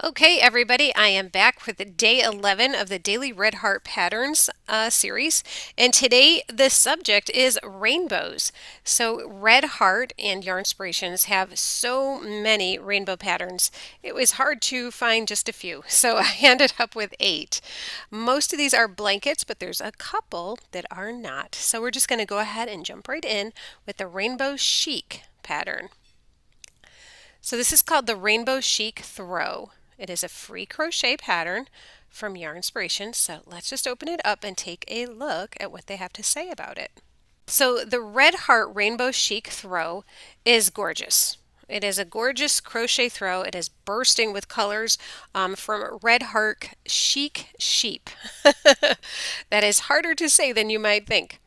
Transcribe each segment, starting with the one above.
Okay, everybody, I am back with day 11 of the Daily Red Heart Patterns series. And today, the subject is rainbows. So, Red Heart and Yarn Inspirations have so many rainbow patterns. It was hard to find just a few. So, I ended up with 8. Most of these are blankets, but there's a couple that are not. So, we're just going to go ahead and jump right in with the Rainbow Chic pattern. So this is called the Rainbow Chic Throw. It is a free crochet pattern from Yarn Inspiration. So let's just open it up and take a look at what they have to say about it. So the Red Heart Rainbow Chic Throw is gorgeous. It is a gorgeous crochet throw. It is bursting with colors from Red Heart Chic Sheep. That is harder to say than you might think.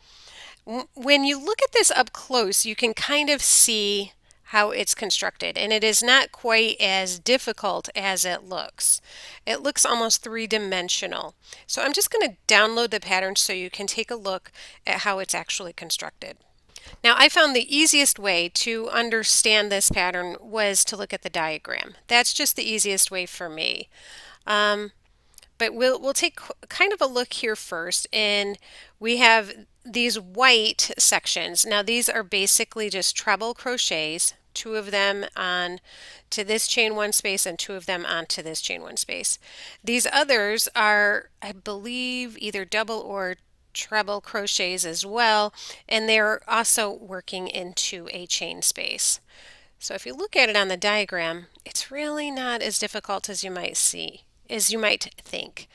When you look at this up close, you can kind of see how it's constructed, and it is not quite as difficult as it looks. It looks almost three-dimensional. So I'm just going to download the pattern so you can take a look at how it's actually constructed. Now, I found the easiest way to understand this pattern was to look at the diagram. That's just the easiest way for me. But we'll take kind of a look here first, and we have these white sections. Now these are basically just treble crochets, 2 of them on to this chain 1 space and 2 of them onto this chain 1 space. These others are, I believe, either double or treble crochets as well, and they're also working into a chain space. So if you look at it on the diagram, it's really not as difficult as you might think.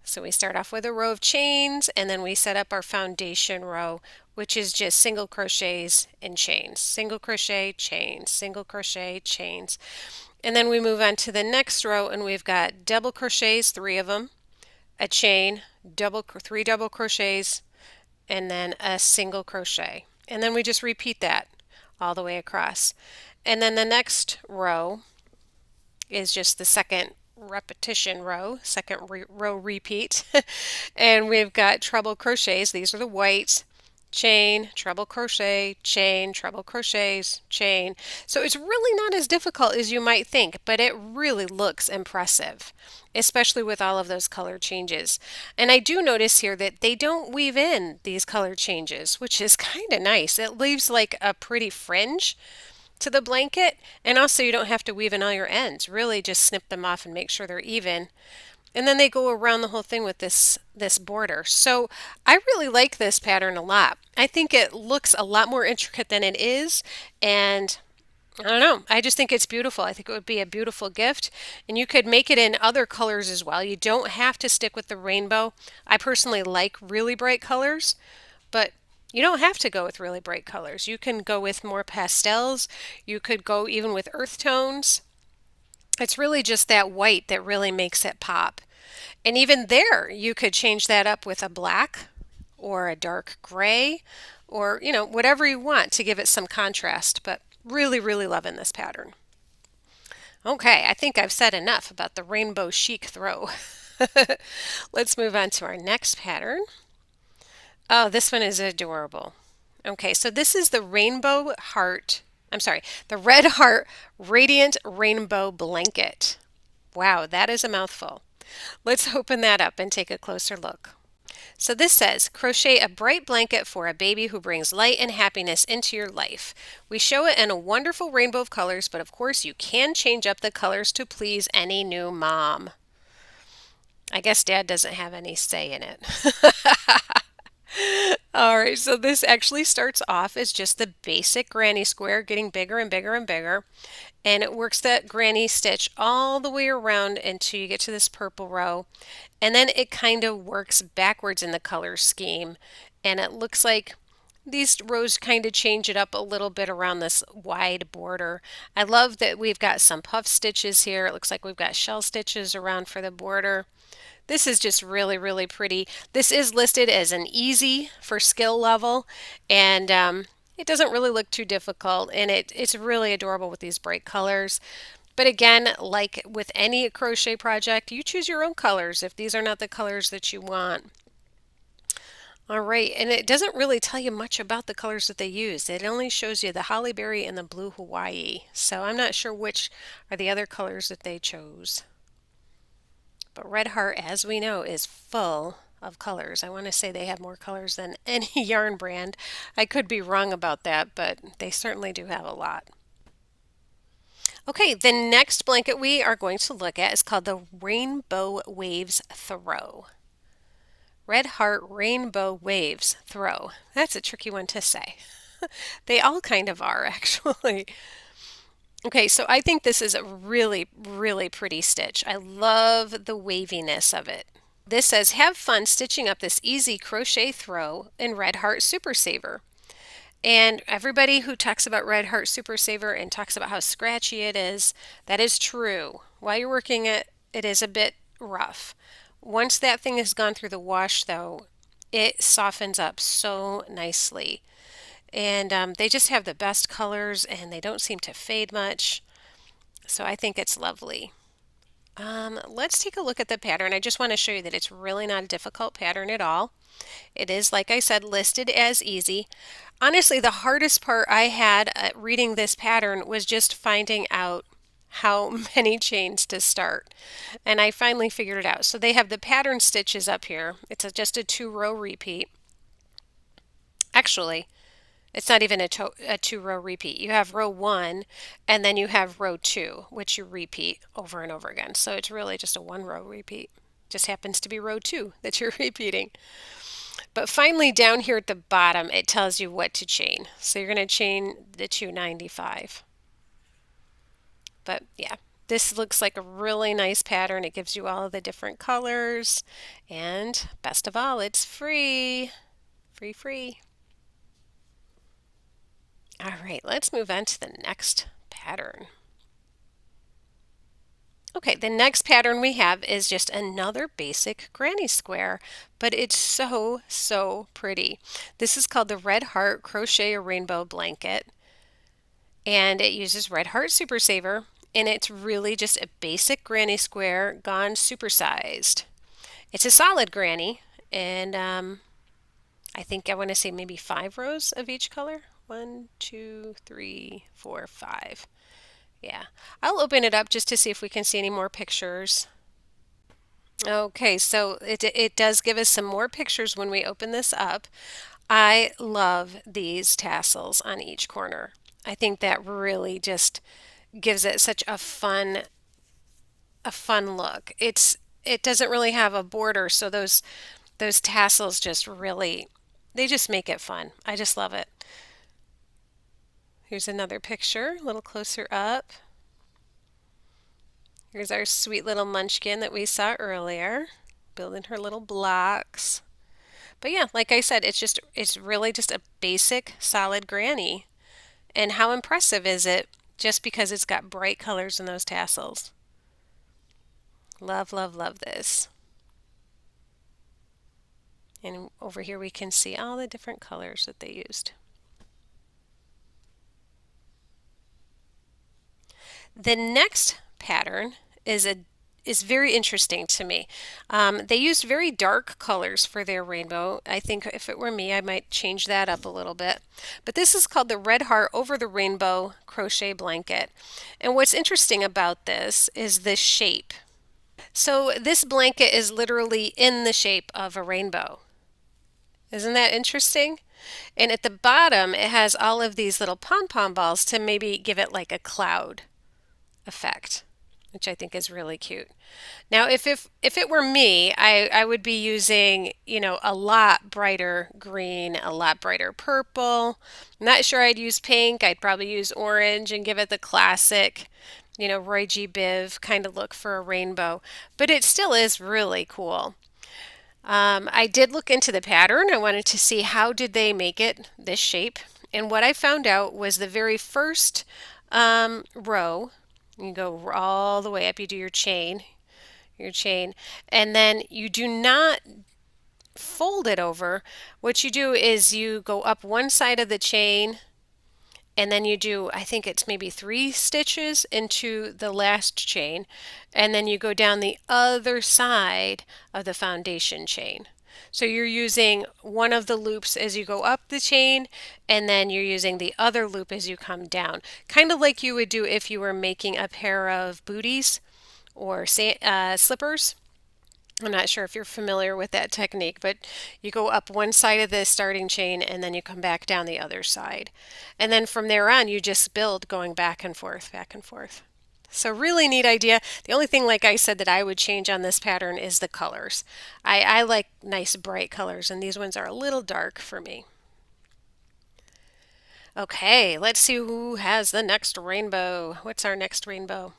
So we start off with a row of chains, and then we set up our foundation row, which is just single crochets and chains. Single crochet, chains, single crochet, chains. And then we move on to the next row, and we've got double crochets, 3 of them, a chain, 3 double crochets, and then a single crochet. And then we just repeat that all the way across. And then the next row is just the second repetition row, row repeat. And we've got treble crochets. These are the whites. Chain, treble crochet, chain, treble crochets, chain. So it's really not as difficult as you might think, but it really looks impressive, especially with all of those color changes. And I do notice here that they don't weave in these color changes, which is kind of nice. It leaves like a pretty fringe to the blanket, and also you don't have to weave in all your ends. Really just snip them off and make sure they're even. And then they go around the whole thing with this border. So I really like this pattern a lot. I think it looks a lot more intricate than it is, and I don't know. I just think it's beautiful. I think it would be a beautiful gift, and you could make it in other colors as well. You don't have to stick with the rainbow. I personally like really bright colors, but you don't have to go with really bright colors. You can go with more pastels. You could go even with earth tones. It's really just that white that really makes it pop. And even there, you could change that up with a black or a dark gray or, whatever you want to give it some contrast. But really, really loving this pattern. Okay, I think I've said enough about the Rainbow Chic throw. Let's move on to our next pattern. Oh, this one is adorable. Okay, so this is the the Red Heart Radiant Rainbow Blanket. Wow, that is a mouthful. Let's open that up and take a closer look. So this says, crochet a bright blanket for a baby who brings light and happiness into your life. We show it in a wonderful rainbow of colors, but of course you can change up the colors to please any new mom. I guess Dad doesn't have any say in it. All right, so this actually starts off as just the basic granny square, getting bigger and bigger and bigger. And it works that granny stitch all the way around until you get to this purple row. And then it kind of works backwards in the color scheme. And it looks like these rows kind of change it up a little bit around this wide border. I love that we've got some puff stitches here. It looks like we've got shell stitches around for the border. This is just really, really pretty. This is listed as an easy for skill level, and it doesn't really look too difficult, and it's really adorable with these bright colors. But again, like with any crochet project, you choose your own colors if these are not the colors that you want. All right, and it doesn't really tell you much about the colors that they use. It only shows you the holly berry and the blue Hawaii. So I'm not sure which are the other colors that they chose. But Red Heart, as we know, is full of colors. I want to say they have more colors than any yarn brand. I could be wrong about that, but they certainly do have a lot. Okay, the next blanket we are going to look at is called the Rainbow Waves Throw. Red Heart Rainbow Waves Throw. That's a tricky one to say. They all kind of are, actually. Okay, so I think this is a really, really pretty stitch. I love the waviness of it. This says, have fun stitching up this easy crochet throw in Red Heart Super Saver. And everybody who talks about Red Heart Super Saver and talks about how scratchy it is, that is true. While you're working it, it is a bit rough. Once that thing has gone through the wash, though, it softens up so nicely. And they just have the best colors and they don't seem to fade much. So I think it's lovely. Let's take a look at the pattern. I just want to show you that it's really not a difficult pattern at all. It is, like I said, listed as easy. Honestly, the hardest part I had reading this pattern was just finding out how many chains to start. And I finally figured it out. So they have the pattern stitches up here. It's just a 2-row repeat. Actually, it's not even a 2-row repeat. You have row 1 and then you have row 2, which you repeat over and over again. So it's really just a 1-row repeat. Just happens to be row 2 that you're repeating. But finally down here at the bottom it tells you what to chain. So you're going to chain the 295. But yeah, this looks like a really nice pattern. It gives you all of the different colors, and best of all, it's free. Free. All right, let's move on to the next pattern. Okay, the next pattern we have is just another basic granny square, but it's so pretty. This is called the Red Heart Crochet a Rainbow Blanket, and it uses Red Heart Super Saver, and it's really just a basic granny square gone supersized. It's a solid granny, and I think I want to say maybe 5 rows of each color. 1, 2, 3, 4, 5. Yeah, I'll open it up just to see if we can see any more pictures. Okay, so it does give us some more pictures when we open this up. I love these tassels on each corner. I think that really just gives it such a fun look. It doesn't really have a border, so those tassels just really, they just make it fun. I just love it. Here's another picture, a little closer up. Here's our sweet little munchkin that we saw earlier, building her little blocks. But yeah, like I said, it's really just a basic solid granny. And how impressive is it just because it's got bright colors in those tassels. Love this. And over here we can see all the different colors that they used. The next pattern is very interesting to me. They used very dark colors for their rainbow. I think if it were me, I might change that up a little bit. But this is called the Red Heart Over the Rainbow Crochet Blanket. And what's interesting about this is the shape. So this blanket is literally in the shape of a rainbow. Isn't that interesting? And at the bottom, it has all of these little pom-pom balls to maybe give it like a cloud effect, which I think is really cute. Now, if it were me, I would be using, a lot brighter green, a lot brighter purple. I'm not sure I'd use pink. I'd probably use orange and give it the classic, Roy G. Biv kind of look for a rainbow. But it still is really cool. I did look into the pattern. I wanted to see how did they make it this shape. And what I found out was the very first row, you go all the way up, you do your chain, and then you do not fold it over. What you do is you go up one side of the chain, and then you do, I think it's maybe 3 stitches into the last chain, and then you go down the other side of the foundation chain. So you're using one of the loops as you go up the chain, and then you're using the other loop as you come down. Kind of like you would do if you were making a pair of booties or slippers. I'm not sure if you're familiar with that technique, but you go up one side of the starting chain and then you come back down the other side. And then from there on, you just build going back and forth, back and forth. So really neat idea. The only thing, like I said, that I would change on this pattern is the colors. I like nice bright colors, and these ones are a little dark for me. Okay, let's see who has the next rainbow. What's our next rainbow?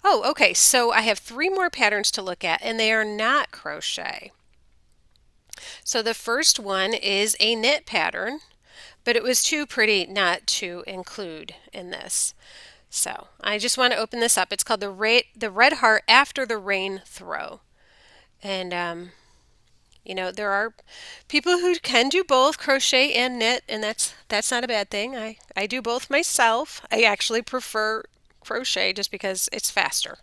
Oh, okay, so I have 3 more patterns to look at, and they are not crochet. So the first one is a knit pattern, but it was too pretty not to include in this. So I just want to open this up. It's called the Red Heart After the Rain Throw. And you know, there are people who can do both crochet and knit, and that's not a bad thing. I do both myself. I actually prefer crochet just because it's faster.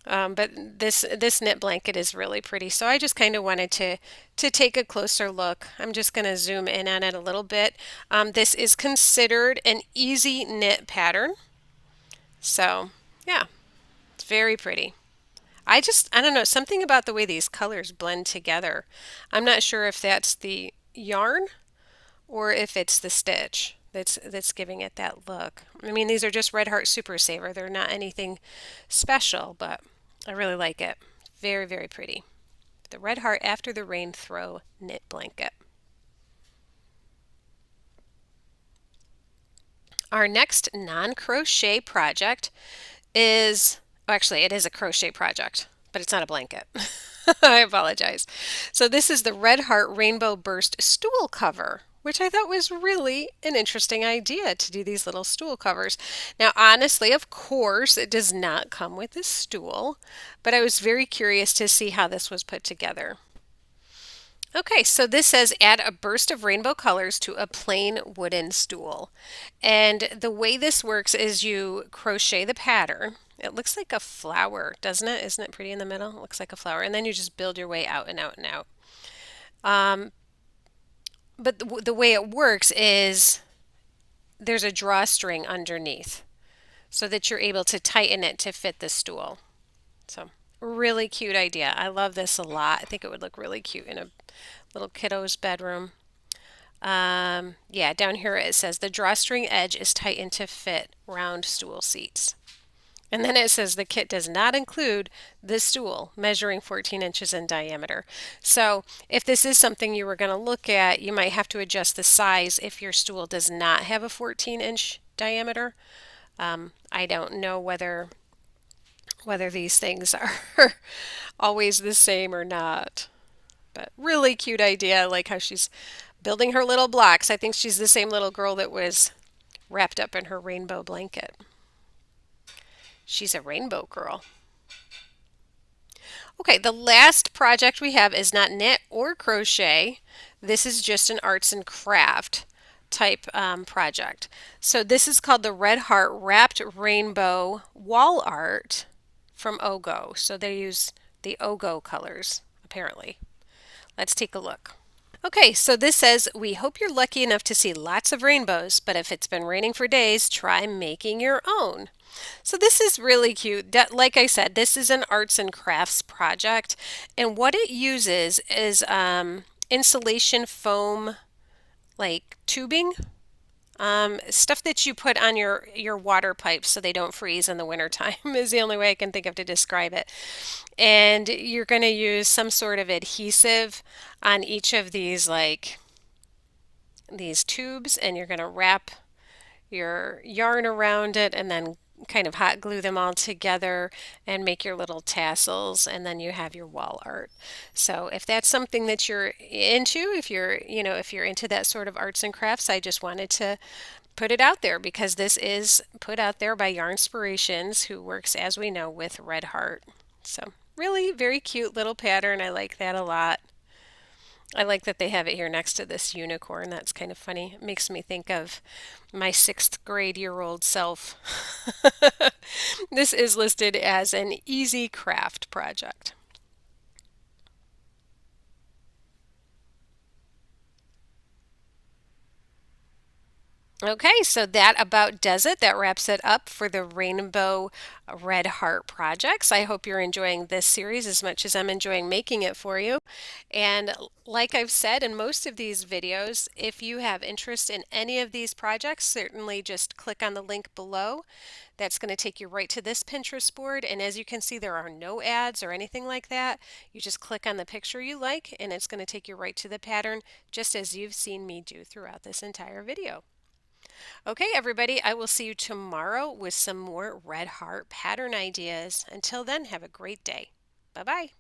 But this knit blanket is really pretty, so I just kind of wanted to take a closer look. I'm just going to zoom in on it a little bit. This is considered an easy knit pattern, so yeah, it's very pretty. I don't know, something about the way these colors blend together. I'm not sure if that's the yarn or if it's the stitch that's giving it that look. I mean, these are just Red Heart Super Saver. They're not anything special, but I really like it. Very, very pretty. The Red Heart After the Rain Throw knit blanket. Our next non-crochet project is, oh, actually, it is a crochet project, but it's not a blanket. I apologize. So this is the Red Heart Rainbow Burst stool cover, which I thought was really an interesting idea to do these little stool covers. Now, honestly, of course, it does not come with a stool, but I was very curious to see how this was put together. Okay, so this says add a burst of rainbow colors to a plain wooden stool. And the way this works is you crochet the pattern. It looks like a flower, doesn't it? Isn't it pretty in the middle? It looks like a flower. And then you just build your way out and out and out. But the way it works is there's a drawstring underneath so that you're able to tighten it to fit the stool. So really cute idea. I love this a lot. I think it would look really cute in a little kiddo's bedroom. Yeah, down here it says the drawstring edge is tightened to fit round stool seats. And then it says the kit does not include this stool measuring 14 inches in diameter. So if this is something you were going to look at, you might have to adjust the size if your stool does not have a 14-inch diameter. I don't know whether these things are always the same or not. But really cute idea. I like how she's building her little blocks. I think she's the same little girl that was wrapped up in her rainbow blanket. She's a rainbow girl. Okay, the last project we have is not knit or crochet. This is just an arts and craft type project. So this is called the Red Heart Wrapped Rainbow Wall Art from Ogo. So they use the Ogo colors, apparently. Let's take a look. Okay, so this says, we hope you're lucky enough to see lots of rainbows, but if it's been raining for days, try making your own. So this is really cute. Like I said, this is an arts and crafts project, and what it uses is insulation foam, like tubing, stuff that you put on your water pipes so they don't freeze in the wintertime is the only way I can think of to describe it. And you're going to use some sort of adhesive on each of these, like these tubes, and you're going to wrap your yarn around it and then kind of hot glue them all together and make your little tassels, and then you have your wall art. So if that's something that you're into, if you're into that sort of arts and crafts, I just wanted to put it out there because this is put out there by Yarnspirations, who works, as we know, with Red Heart. So really very cute little pattern. I like that a lot. I like that they have it here next to this unicorn. That's kind of funny. It makes me think of my 6th-grade-year-old self. This is listed as an easy craft project. Okay, so that about does it. That wraps it up for the Rainbow Red Heart projects. I hope you're enjoying this series as much as I'm enjoying making it for you. And like I've said in most of these videos, if you have interest in any of these projects, certainly just click on the link below. That's going to take you right to this Pinterest board. And as you can see, there are no ads or anything like that. You just click on the picture you like, and it's going to take you right to the pattern, just as you've seen me do throughout this entire video. Okay, everybody, I will see you tomorrow with some more Red Heart pattern ideas. Until then, have a great day. Bye-bye.